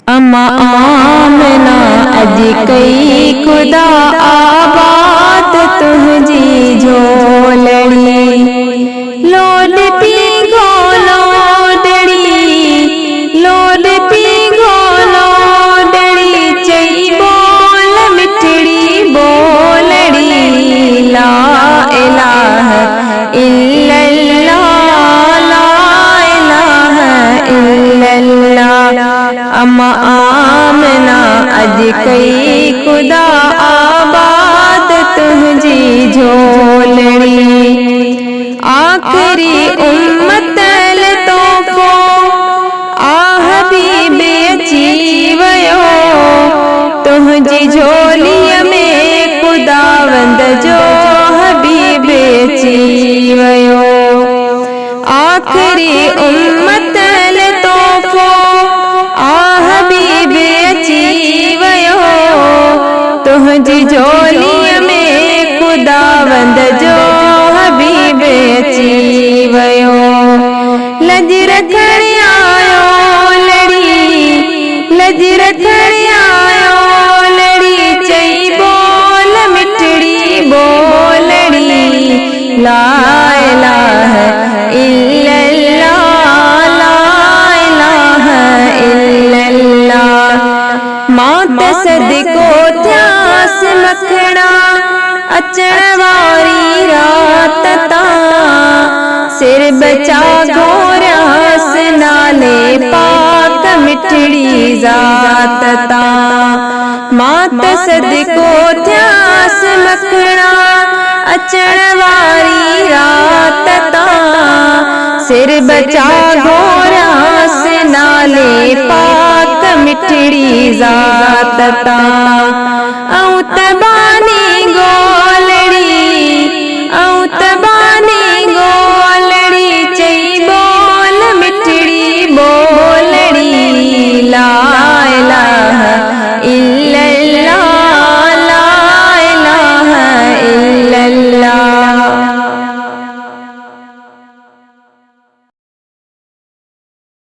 अम्मा आमना अज कई खुदा आबाद तुझी झोलड़ी लोड पी गो लोडड़ी लोड पी गो लोडड़ी चई बोल मिठड़ी बोलड़ी ला इलाहा इल्लल्लाह ला इलाहा इल्लल्लाह। अम्मा आमना अज कई खुदा आबाद तुझी झोलड़ी आखिरी उम्मतल तोहफो आ हबीब अची वयो तुझी झोलीअ में खुदावंद जो हबीब अची वयो आखिरी उम्मतल तोहफो तुझी झोलीअ में खुदावंद जो हबीब अची वयो लज रखण आयो लड़ी लज रखण आयो लड़ी चई बोल मिठड़ी बोलड़ी ला इलाहा इल्लल्लाह ला इलाहा इल्लल्लाह। मात सदको थियास मखणा अचण वारी रात तां सिर बचा घोरयास नाले पाक मिठड़ी ज़ात तां मात सदको थियास मखणा अचण वारी रात तां सिर बचा घोरयास नाले पाक मिठड़ी ज़ात तां।